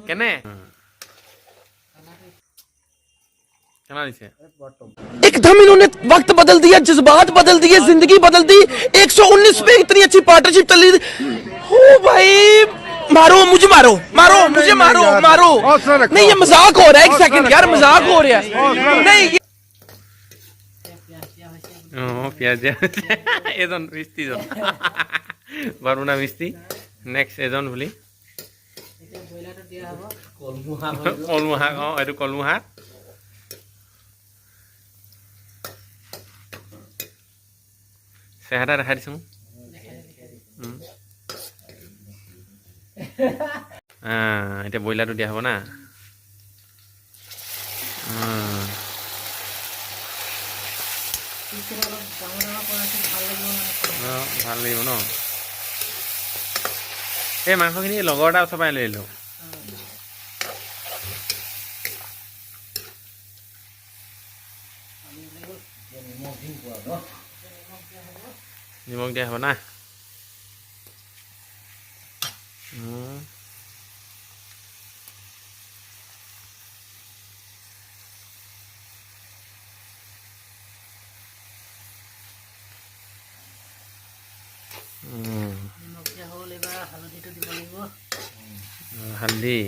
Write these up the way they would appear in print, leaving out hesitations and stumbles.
কেনে কেনা দিছে एकदम इन्होंने वक्त बदल दिया, जज्बात बदल दिए, जिंदगी बदल दी। 119 पे इतनी अच्छी पार्टनरशिप चल रही थी। ओ भाई मारो मुझे, मारो मारो मुझे, मारो मारो। नहीं ये मजाक हो रहा है, एक सेकंड यार, मजाक हो रहा है। नहीं পিঁয়াজ এজন মিস্ত্ৰীজন বৰমুনা মিস্ত্ৰী নেক্সট এজন বুলি কলমু শাক এইটো কলমু শাক চেহেৰা দেখাই দিছোঁ এতিয়া ব্ৰইলাৰটো দিয়া হ'ব না ভাল লাগিব ন এই মাংসখিনি লগৰ এটা ওচৰ পৰাই লৈ আহিলোঁ নিমখ দিয়া হ'ব না হালধি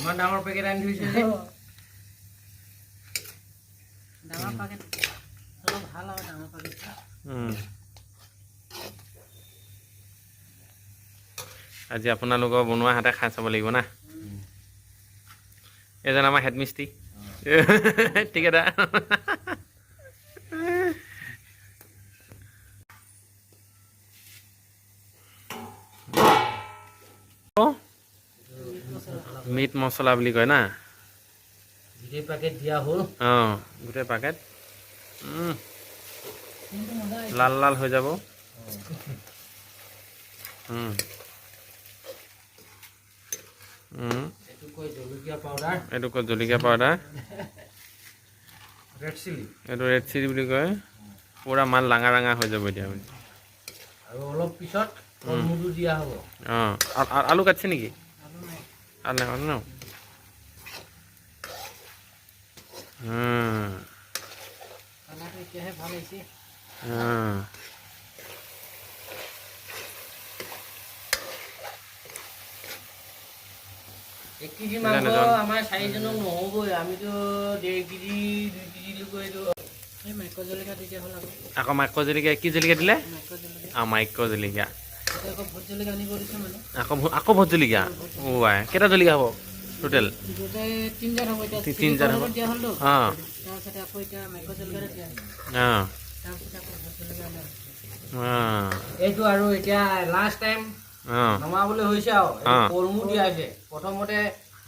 ইমান ডাঙৰ পেকেট আনি থৈছে যে ডাঙৰ পেকেট অলপ ভাল আৰু ডাঙৰ পেকেট আজি আপোনালোকৰ বনোৱা হাতে খাই চাব লাগিব না এজন আমাৰ হেড মিস্ত্ৰী ঠিক আছে মিট মছলা বুলি কয় না গোটেই পেকেট দিয়া হ'ল গোটেই পেকেট লাল লাল হৈ যাব এইটো কয় জলকীয়া পাউডাৰ এইটো ৰেড চিলি বুলি কয় পুৰা মাল ৰাঙা ৰাঙা হৈ যাব এতিয়া আৰু অলপ পিছত কলমুটো দিয়া হ'ব আলু কাটছে নেকি আলু নাই ন এতিয়াহে ভাল হৈছে এক কেজি মাংস আমাৰ চাৰিজনক নহ'বই আমিতো 1.5 কেজি 2 কেজি লৈ এইটো এই মাইক্ৰ জলকীয়া তেতিয়া হ'ল আকৌ মাইক্ৰ জলকীয়া কি জলকীয়া দিলে মাইক্ৰ জলকীয়া আকৌ ভোট জলকীয়া কেইটা জলকীয়া হ'ব টোটেল 3 হ'ব এইটো আৰু এতিয়া লাষ্ট টাইম নমাবলৈ হৈছে আৰু কলমু দিয়া আছে প্ৰথমতে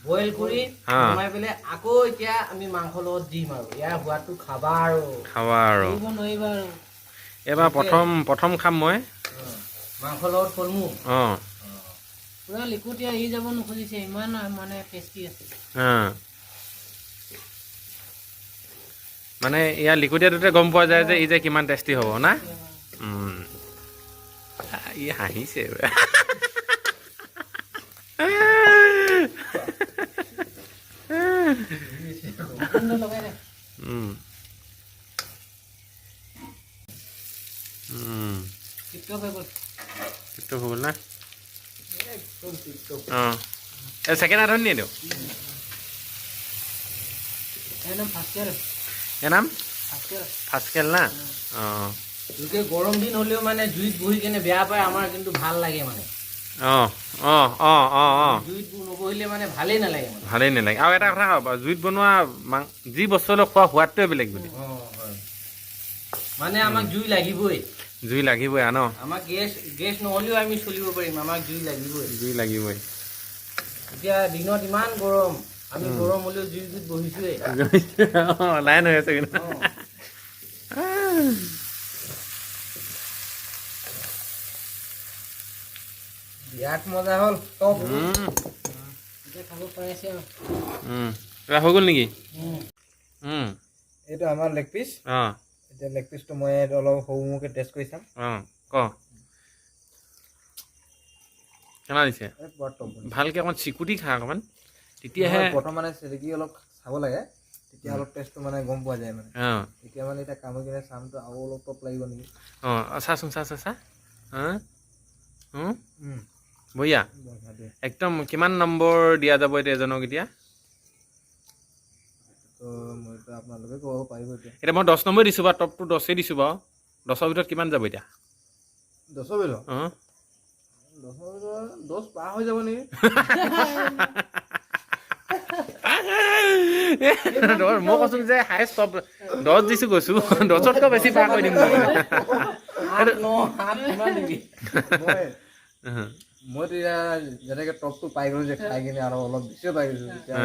বইল কৰি নমাই পেলাই আকৌ এতিয়া আমি মাংস লগত দিম আৰু ইয়াৰ সোৱাদটো খাবা আৰু নোৱাৰিবা আৰু এবাৰ প্ৰথম খাম মই মাংস লগত কলমু পুৰা লিকুটিয়া আহি যাব নোখুজিছে ইমান মানে টেষ্টি আছে মানে ইয়াৰ লিকুটিয়াটোতে গম পোৱা যায় যে ই যে কিমান টেষ্টি হ'ব না ই হাঁহিছে হৈ গ'ল না ছেকেণ্ড আধুনি এইটো এ নাম ফাৰ্ষ্ট না গৰম দিন হ'লেও মানে জুইত বহি কেনে বেয়া পায় আমাৰ কিন্তু ভাল লাগে মানে জুইত নবহিলে মানে ভালেই নালাগে আৰু এটা কথা জুইত বনোৱা যি বস্তু হ'লেও খোৱা সোৱাদটোৱে বেলেগ বুলি মানে আমাক জুই লাগিবই ন আমাক গেছ নহ'লেও আমি চলিব পাৰিম আমাক জুই লাগিবই এতিয়া দিনত ইমান গৰম আমি গৰম হ'লেও জুইত বহিছোৱে লাইন হৈ আছে কিন্তু বিৰাট মজা হ'ল খাব পাৰিছে হৈ গ'ল নেকি এইটো আমাৰ লেগ পিচ অঁ এতিয়া লেগ পিচটো মই অলপ সৰু মুখে টেষ্ট কৰি চাম অঁ ক কেনা দিছে ভালকৈ অকণমান চিকুটি খা অকণমান তেতিয়াহে প্ৰথম মানে চেলেকি অলপ চাব লাগে তেতিয়া অলপ টেষ্টটো মানে গম পোৱা যায় মানে অঁ এতিয়া মানে এতিয়া কামুৰি কিনে চামটো আৰু অলপ টপ লাগিব নেকি অঁ চাচোন চা বঢ়িয়া একদম কিমান নম্বৰ দিয়া যাব এতিয়া এজনক এতিয়া মইতো আপোনালোকে ক'ব পাৰিব এতিয়া মই 10 নম্বৰ দিছোঁ বাৰু টপটো 10 দিছোঁ বাৰু 10ৰ ভিতৰত কিমান যাব এতিয়া 10 বেল অঁ 10 পাৰ হৈ যাব নেকি মই কৈছো যে হাইষ্ট টপ 10 দিছোঁ কৈছোঁ 10তকৈ বেছি পাৰ কৰি দিম মই তেতিয়া যেনেকে টপটো পাই গ'লো যে খাই কিনে আৰু অলপ বেছিও পাই গৈছোঁ তেতিয়া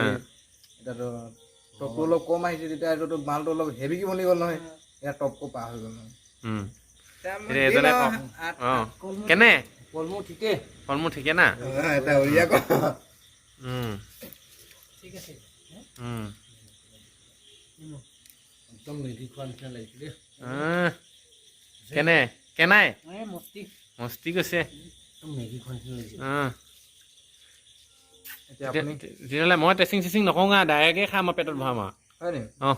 এতিয়াতো টপটো অলপ কম আহিছে তেতিয়া এইটোতো মালটো অলপ হেভিকে বনি গ'ল নহয় এতিয়া টপটো পাৰ হৈ গ'ল নহয় এজনে কেনে কলমৌ ঠিকে ফলমূল ঠিকে না এটা উলিয়া ক ঠিক আছে একদম মেগি খোৱা নিচিনা লাগিছে দেই কেনে কেনাই মস্তি মস্তি কৈছে একদম মেগি খোৱা নিচিনা লাগিছে এতিয়া আপুনি তেতিয়াহ'লে মই টেচিং চেচিং নকৰোঁ ডাইৰেক্টে খাম মই পেটত ভৰাম আৰু হয় নেকি অঁ